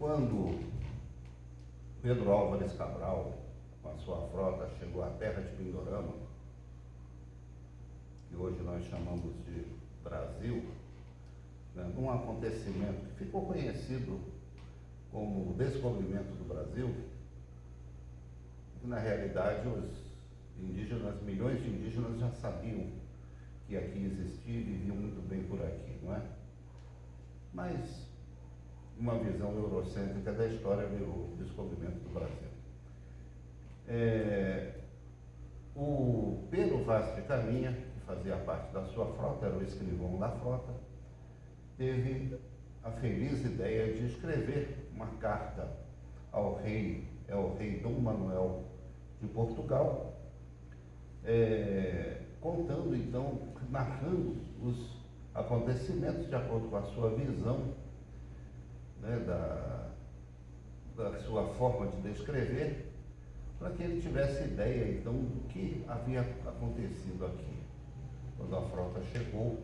Quando Pedro Álvares Cabral, com a sua frota, chegou à terra de Pindorama, que hoje nós chamamos de Brasil, né, num acontecimento que ficou conhecido como o descobrimento do Brasil, que na realidade os indígenas, milhões de indígenas já sabiam que aqui existia e viviam muito bem por aqui, não é? Mas uma visão eurocêntrica da história virou o descobrimento do Brasil. O Pedro Vaz de Caminha, que fazia parte da sua frota, era o escrivão da frota, teve a feliz ideia de escrever uma carta ao rei Dom Manuel de Portugal, contando então, narrando os acontecimentos de acordo com a sua visão, né, da sua forma de descrever, para que ele tivesse ideia então do que havia acontecido aqui quando a frota chegou.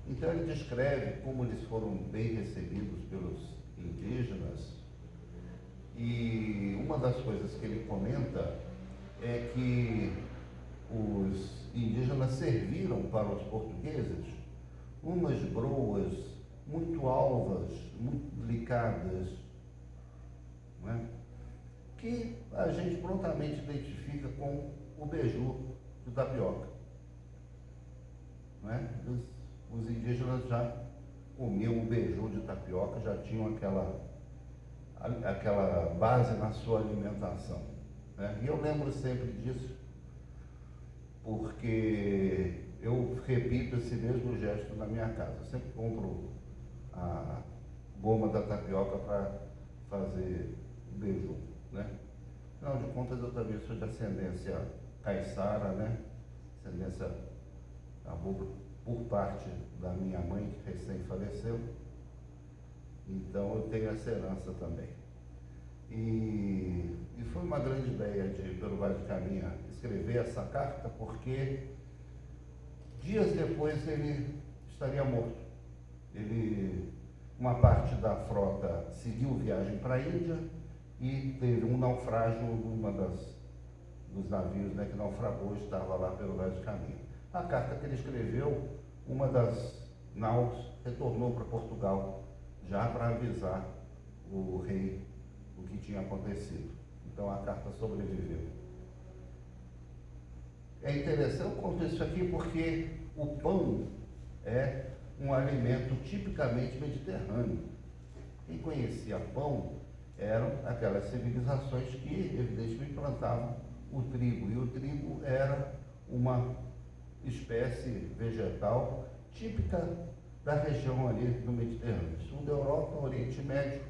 Então ele descreve como eles foram bem recebidos pelos indígenas, e uma das coisas que ele comenta é que os indígenas serviram para os portugueses umas broas muito alvas, muito delicadas, não é? Que a gente prontamente identifica com o beiju de tapioca, não é? Os indígenas já comiam o beiju de tapioca, já tinham aquela base na sua alimentação, né? E eu lembro sempre disso, porque eu repito esse mesmo gesto na minha casa. Eu sempre compro a goma da tapioca para fazer beiju, né? Afinal de contas, eu também sou de ascendência caiçara, né? Ascendência por parte da minha mãe, que recém faleceu. Então, eu tenho essa herança também. E foi uma grande ideia de Pedro Vaz de Caminha escrever essa carta, porque dias depois ele estaria morto. Uma parte da frota seguiu viagem para a Índia e teve um naufrágio numa dos navios, né, que naufragou, estava lá pelo Vaz de Caminha. A carta que ele escreveu, uma das naus retornou para Portugal, já para avisar o rei do que tinha acontecido. Então a carta sobreviveu. É interessante, eu conto isso aqui porque o pão é um alimento tipicamente mediterrâneo. Quem conhecia pão eram aquelas civilizações que, evidentemente, plantavam o trigo. E o trigo era uma espécie vegetal típica da região ali do Mediterrâneo. Sul da Europa, Oriente Médio,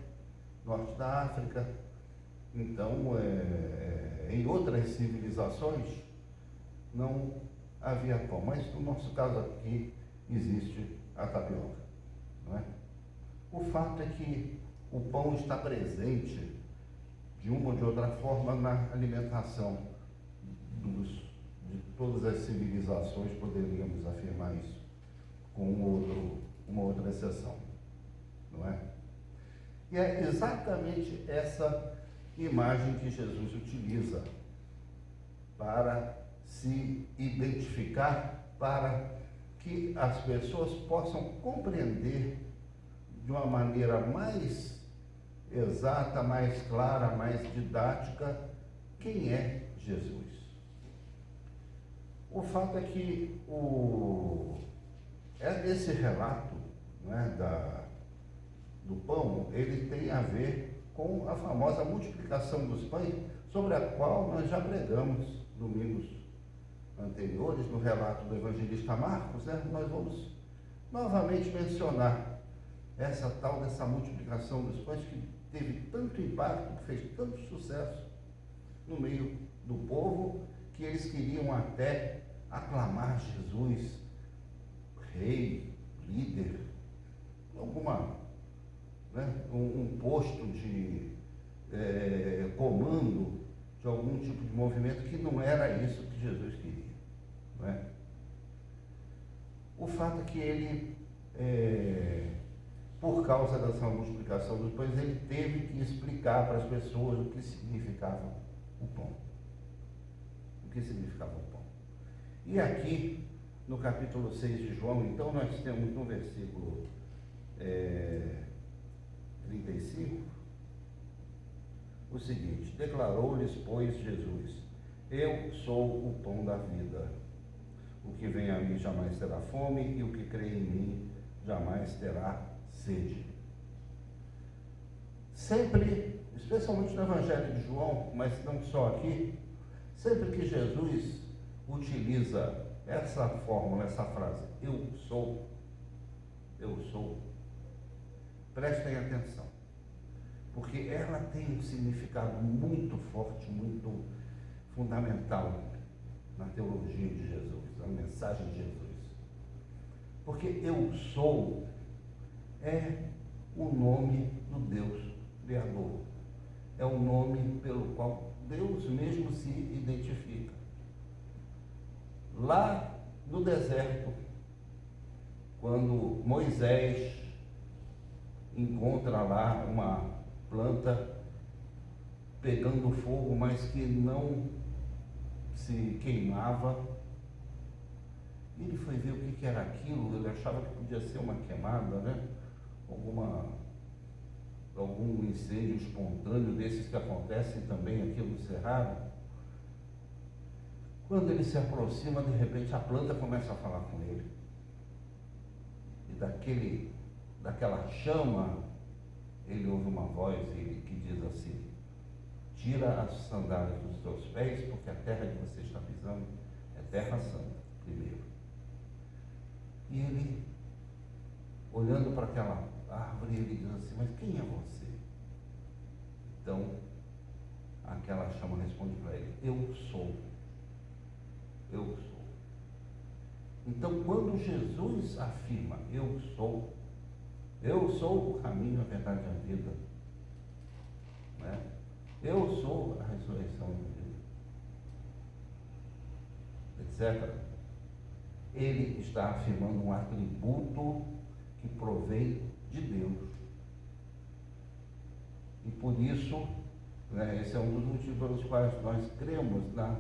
Norte da África. Então, em outras civilizações, não havia pão. Mas, no nosso caso aqui, existe a tapioca, não é? O fato é que o pão está presente, de uma ou de outra forma, na alimentação de todas as civilizações, poderíamos afirmar isso, com uma outra exceção, não é? E é exatamente essa imagem que Jesus utiliza para se identificar, para que as pessoas possam compreender de uma maneira mais exata, mais clara, mais didática, quem é Jesus. O fato é que esse relato, né, do pão, ele tem a ver com a famosa multiplicação dos pães, sobre a qual nós já pregamos domingos anteriores, no relato do evangelista Marcos, né? Nós vamos novamente mencionar dessa multiplicação dos pães, que teve tanto impacto, que fez tanto sucesso no meio do povo, que eles queriam até aclamar Jesus rei, líder, um posto de comando de algum tipo de movimento, que não era isso que Jesus queria, não é? O fato é que ele, por causa dessa multiplicação dos pães, ele teve que explicar para as pessoas o que significava o pão. O que significava o pão. E aqui, no capítulo 6 de João, então, nós temos no versículo 35, o seguinte: declarou-lhes, pois, Jesus: eu sou o pão da vida. O que vem a mim jamais terá fome, e o que crê em mim jamais terá sede. Sempre, especialmente no Evangelho de João, mas não só aqui, sempre que Jesus utiliza essa fórmula, essa frase, eu sou, prestem atenção, porque ela tem um significado muito forte, muito fundamental na teologia de Jesus, na mensagem de Jesus. Porque eu sou é o nome do Deus Criador. É o nome pelo qual Deus mesmo se identifica. Lá no deserto, quando Moisés encontra lá uma planta pegando fogo, mas que não se queimava, ele foi ver o que era aquilo. Ele achava que podia ser uma queimada, né? Algum incêndio espontâneo desses que acontecem também aqui no Cerrado. Quando ele se aproxima, de repente a planta começa a falar com ele. E daquela chama, ele ouve uma voz que diz assim: tira as sandálias dos teus pés, porque a terra que você está pisando é terra santa, primeiro. E ele, olhando para aquela árvore, ele diz assim: mas quem é você? Então, aquela chama responde para ele: eu sou. Eu sou. Então, quando Jesus afirma eu sou o caminho, a verdade e a vida, né? Eu sou a ressurreição e a vida, etc. Ele está afirmando um atributo que provém de Deus. E por isso, né, esse é um dos motivos pelos quais nós cremos na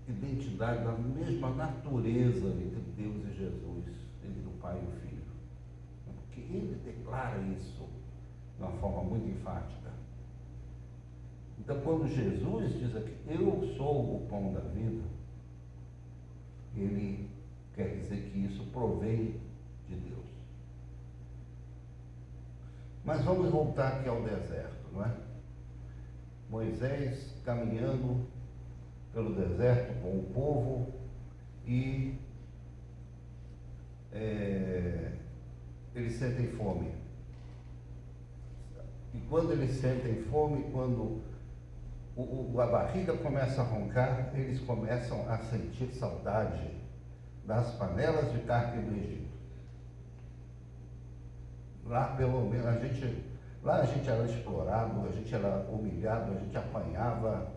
identidade, na mesma natureza entre Deus e Jesus, entre o Pai e o Filho. Porque ele declara isso de uma forma muito enfática. Então, quando Jesus diz aqui, eu sou o pão da vida, ele quer dizer que isso provém de Deus. Mas vamos voltar aqui ao deserto, não é? Moisés caminhando pelo deserto com o povo e eles sentem fome. E quando eles sentem fome, quando a barriga começa a roncar, eles começam a sentir saudade das panelas de carne do Egito. Lá, pelo menos, a gente era explorado, a gente era humilhado, a gente apanhava,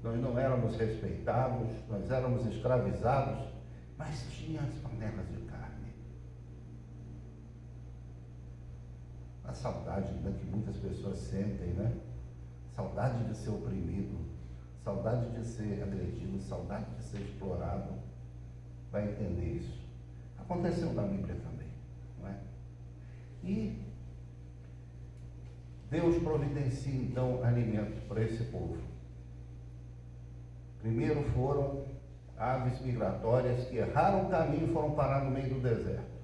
nós não éramos respeitados, nós éramos escravizados, mas tinha as panelas de carne. A saudade, né, que muitas pessoas sentem, né? Saudade de ser oprimido, saudade de ser agredido, saudade de ser explorado. Vai entender isso. Aconteceu na Bíblia também, não é? E Deus providencia então alimento para esse povo. Primeiro foram aves migratórias que erraram o caminho e foram parar no meio do deserto.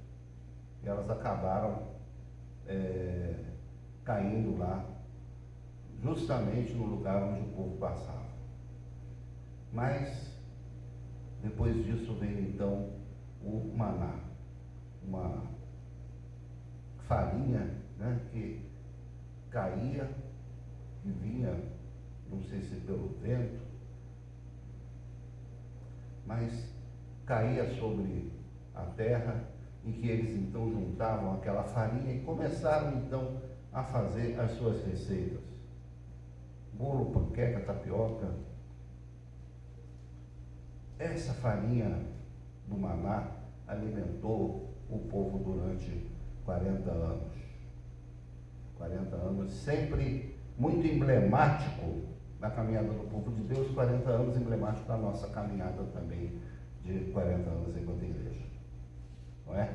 E elas acabaram caindo lá, justamente no lugar onde o povo passava. Mas, depois disso veio então o maná, uma farinha, né, que caía e vinha, não sei se pelo vento, mas caía sobre a terra, e que eles então juntavam aquela farinha e começaram então a fazer as suas receitas. Bolo, panqueca, tapioca. Essa farinha do maná alimentou o povo durante 40 anos. 40 anos, sempre muito emblemático na caminhada do povo de Deus, 40 anos emblemático da nossa caminhada também de 40 anos enquanto igreja. Não é?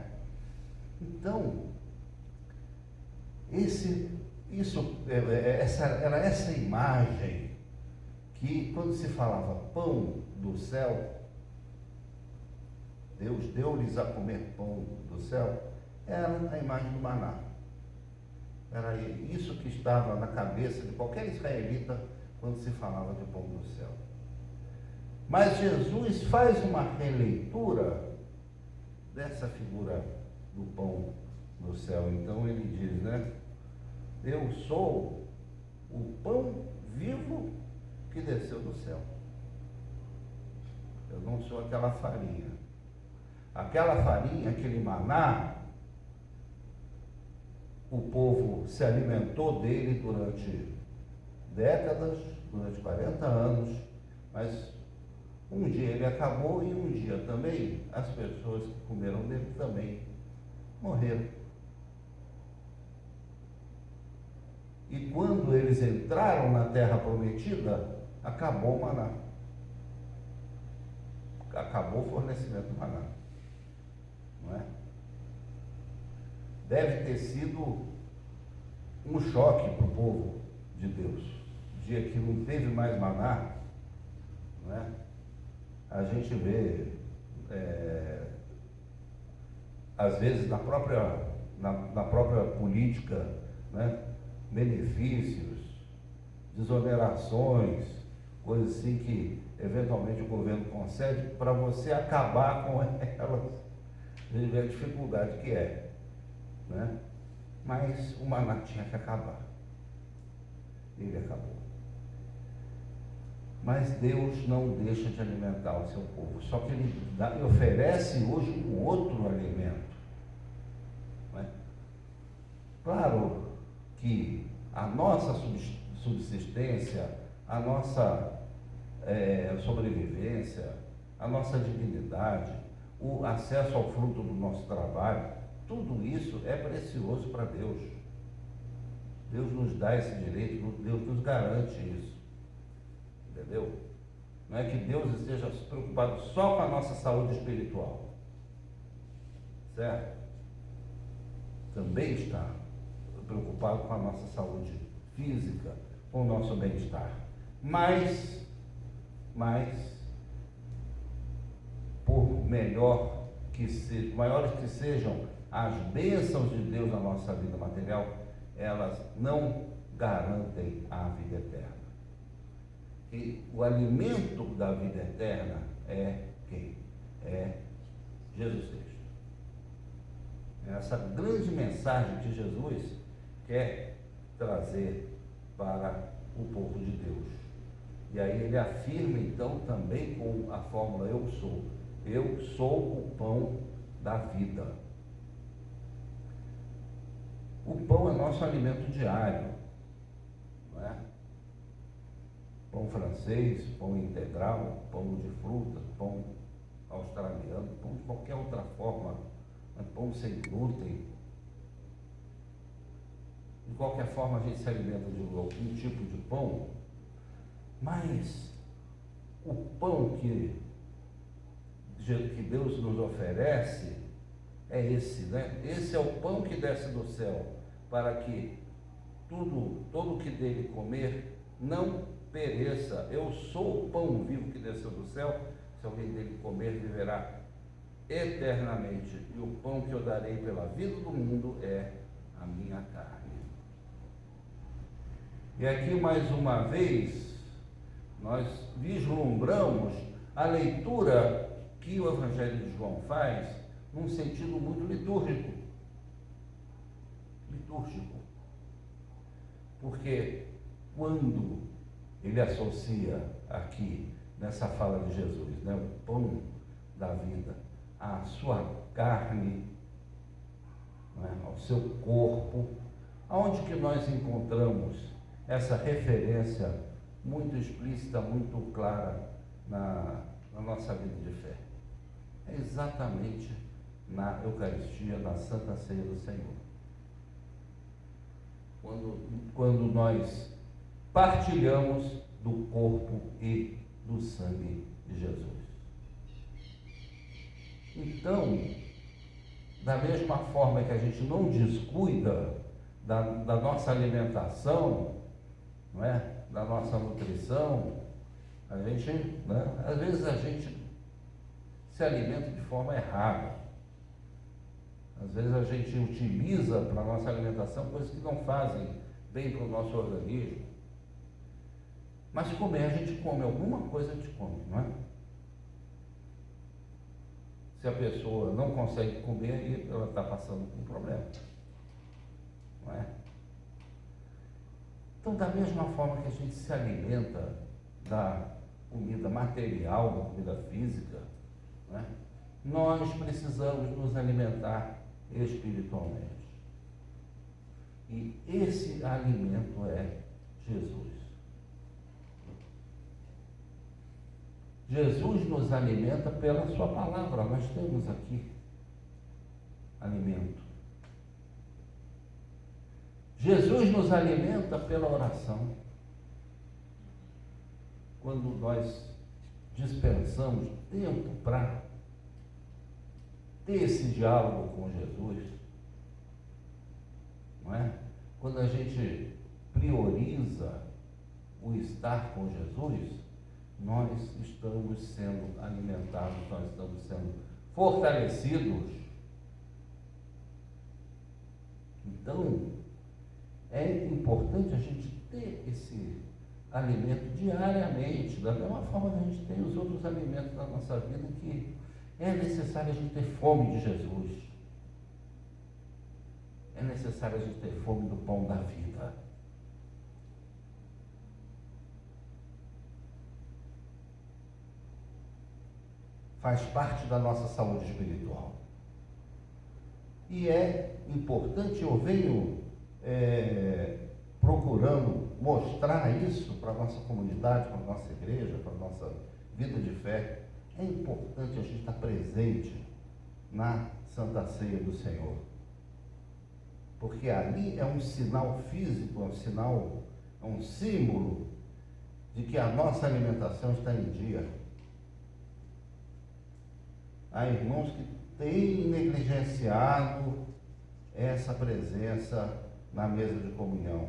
Então, era essa imagem que, quando se falava pão do céu, Deus deu-lhes a comer pão do céu, era a imagem do maná. Era isso que estava na cabeça de qualquer israelita quando se falava de pão do céu. Mas Jesus faz uma releitura dessa figura do pão do céu. Então ele diz, né? Eu sou o pão vivo que desceu do céu. Eu não sou aquela farinha. Aquela farinha, aquele maná, o povo se alimentou dele durante décadas, durante 40 anos, mas um dia ele acabou e um dia também as pessoas que comeram dele também morreram. E quando eles entraram na terra prometida, acabou o maná. Acabou o fornecimento do maná. Não é? Deve ter sido um choque para o povo de Deus. O dia que não teve mais maná, não é? A gente vê, às vezes, na própria política, né? Benefícios, desonerações, coisas assim que eventualmente o governo concede para você acabar com elas, e a dificuldade que é, né? Mas o maná tinha que acabar. Ele acabou. Mas Deus não deixa de alimentar o seu povo, só que ele oferece hoje um outro alimento, né? Claro que a nossa subsistência, a nossa sobrevivência, a nossa dignidade, o acesso ao fruto do nosso trabalho, tudo isso é precioso para Deus. Deus nos dá esse direito, Deus nos garante isso. Entendeu? Não é que Deus esteja preocupado só com a nossa saúde espiritual. Certo? Também está preocupado com a nossa saúde física, com o nosso bem-estar. Mas, por maiores que sejam as bênçãos de Deus na nossa vida material, elas não garantem a vida eterna. E o alimento da vida eterna é quem? É Jesus Cristo. Essa grande mensagem que Jesus quer trazer para o povo de Deus. E aí ele afirma então também com a fórmula eu sou o pão da vida. O pão é nosso alimento diário, não é? Pão francês, pão integral, pão de fruta, pão australiano, pão de qualquer outra forma, pão sem glúten. De qualquer forma, a gente se alimenta de algum tipo de pão, mas o pão que Deus nos oferece é esse, né? Esse é o pão que desce do céu, para que todo que dele comer não pereça. Eu sou o pão vivo que desceu do céu, se alguém dele comer, viverá eternamente. E o pão que eu darei pela vida do mundo é a minha carne. E aqui, mais uma vez, nós vislumbramos a leitura que o Evangelho de João faz num sentido muito litúrgico. Porque quando ele associa aqui, nessa fala de Jesus, né, o pão da vida, à sua carne, né, ao seu corpo, aonde que nós encontramos essa referência muito explícita, muito clara na nossa vida de fé? É exatamente na Eucaristia, na Santa Ceia do Senhor. Quando nós partilhamos do corpo e do sangue de Jesus. Então, da mesma forma que a gente não descuida da nossa alimentação, não é? Da nossa nutrição, a gente, né? Às vezes a gente se alimenta de forma errada. Às vezes a gente utiliza para a nossa alimentação coisas que não fazem bem para o nosso organismo. Mas comer, a gente come, alguma coisa a gente come, não é? Se a pessoa não consegue comer, ela está passando por um problema, não é? Então, da mesma forma que a gente se alimenta da comida material, da comida física, não é? Nós precisamos nos alimentar espiritualmente. E esse alimento é Jesus. Jesus nos alimenta pela sua palavra. Nós temos aqui alimento. Jesus nos alimenta pela oração. Quando nós dispensamos tempo para ter esse diálogo com Jesus, não é? Quando a gente prioriza o estar com Jesus, nós estamos sendo alimentados, nós estamos sendo fortalecidos. Então, é importante a gente ter esse alimento diariamente, da mesma forma que a gente tem os outros alimentos da nossa vida, que é necessário a gente ter fome de Jesus. É necessário a gente ter fome do pão da vida. Faz parte da nossa saúde espiritual. E é importante, eu venho procurando mostrar isso para a nossa comunidade, para a nossa igreja, para a nossa vida de fé. É importante a gente estar presente na Santa Ceia do Senhor. Porque ali é um sinal físico, é um símbolo de que a nossa alimentação está em dia. Há irmãos que têm negligenciado essa presença na mesa de comunhão.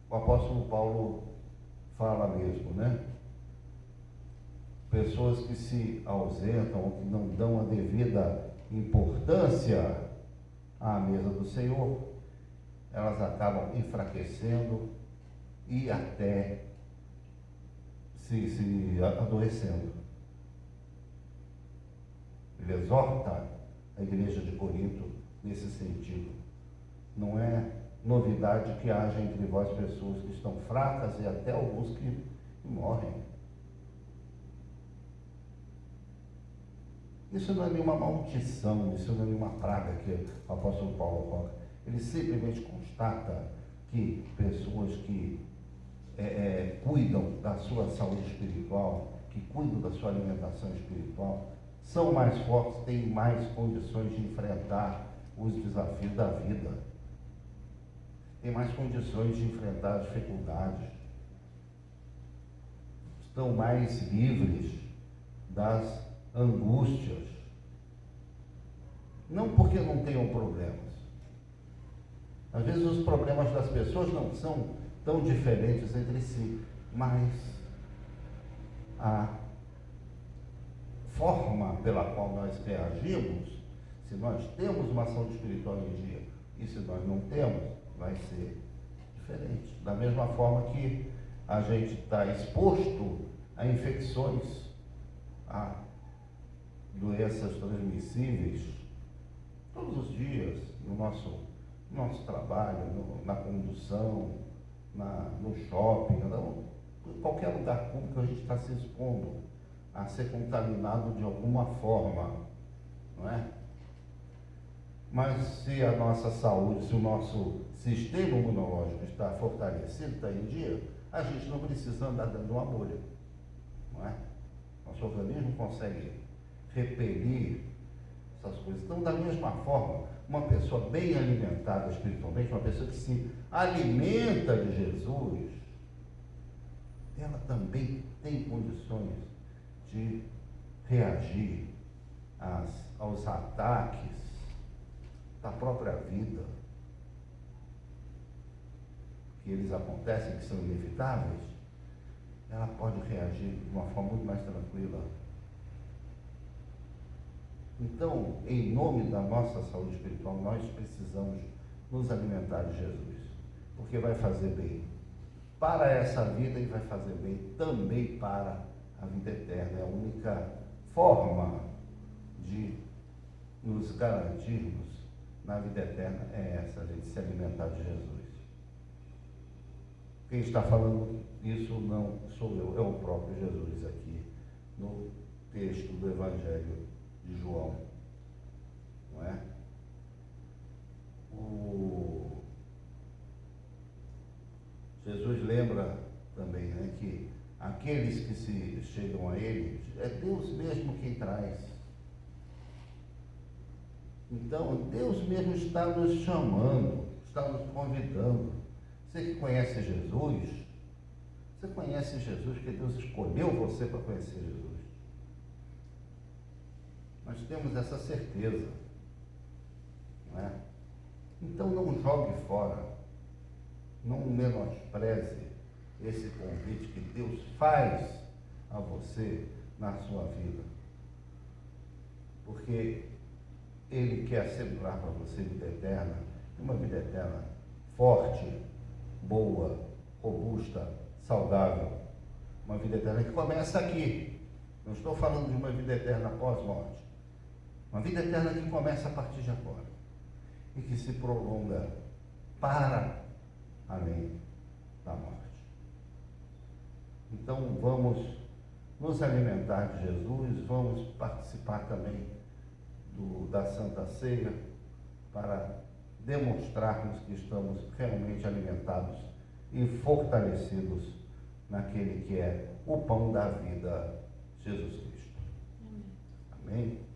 O apóstolo Paulo fala mesmo, né? Pessoas que se ausentam ou que não dão a devida importância à mesa do Senhor, elas acabam enfraquecendo e até se adoecendo. Ele exorta a igreja de Corinto nesse sentido. Não é novidade que haja entre vós pessoas que estão fracas e até alguns que morrem. Isso não é nenhuma maldição, isso não é nenhuma praga que o apóstolo Paulo coloca. Ele simplesmente constata que pessoas que cuidam da sua saúde espiritual, que cuidam da sua alimentação espiritual, são mais fortes, têm mais condições de enfrentar os desafios da vida, têm mais condições de enfrentar as dificuldades, estão mais livres das angústias, não porque não tenham problemas. Às vezes os problemas das pessoas não são tão diferentes entre si, mas a forma pela qual nós reagimos, se nós temos uma saúde espiritual em dia e se nós não temos, vai ser diferente. Da mesma forma que a gente está exposto a infecções, a doenças transmissíveis, todos os dias, no nosso trabalho, na condução, no shopping, em qualquer lugar público a gente está se expondo a ser contaminado de alguma forma, não é? Mas se a nossa saúde, se o nosso sistema imunológico está fortalecido, está em dia, a gente não precisa andar dentro de uma bolha, não é? Nosso organismo consegue repelir essas coisas. Então, da mesma forma, uma pessoa bem alimentada espiritualmente, uma pessoa que se alimenta de Jesus, ela também tem condições de reagir aos ataques da própria vida, que eles acontecem, que são inevitáveis. Ela pode reagir de uma forma muito mais tranquila. Então, em nome da nossa saúde espiritual, nós precisamos nos alimentar de Jesus, porque vai fazer bem para essa vida e vai fazer bem também para a vida eterna. É a única forma de nos garantirmos na vida eterna é essa, a gente se alimentar de Jesus. Quem está falando isso não sou eu, é o próprio Jesus aqui no texto do Evangelho de João, não é? Jesus lembra também, né, que aqueles que se chegam a Ele, é Deus mesmo quem traz. Então, Deus mesmo está nos chamando, está nos convidando. Você que conhece Jesus, você conhece Jesus porque Deus escolheu você para conhecer Jesus. Nós temos essa certeza, não é? Então não jogue fora, não menospreze esse convite que Deus faz a você na sua vida, porque Ele quer assegurar para você vida eterna, uma vida eterna forte, boa, robusta, saudável, uma vida eterna que começa aqui. Não estou falando de uma vida eterna pós-morte. Uma vida eterna que começa a partir de agora e que se prolonga para além da morte. Então vamos nos alimentar de Jesus, vamos participar também da Santa Ceia para demonstrarmos que estamos realmente alimentados e fortalecidos naquele que é o pão da vida, Jesus Cristo. Amém? Amém?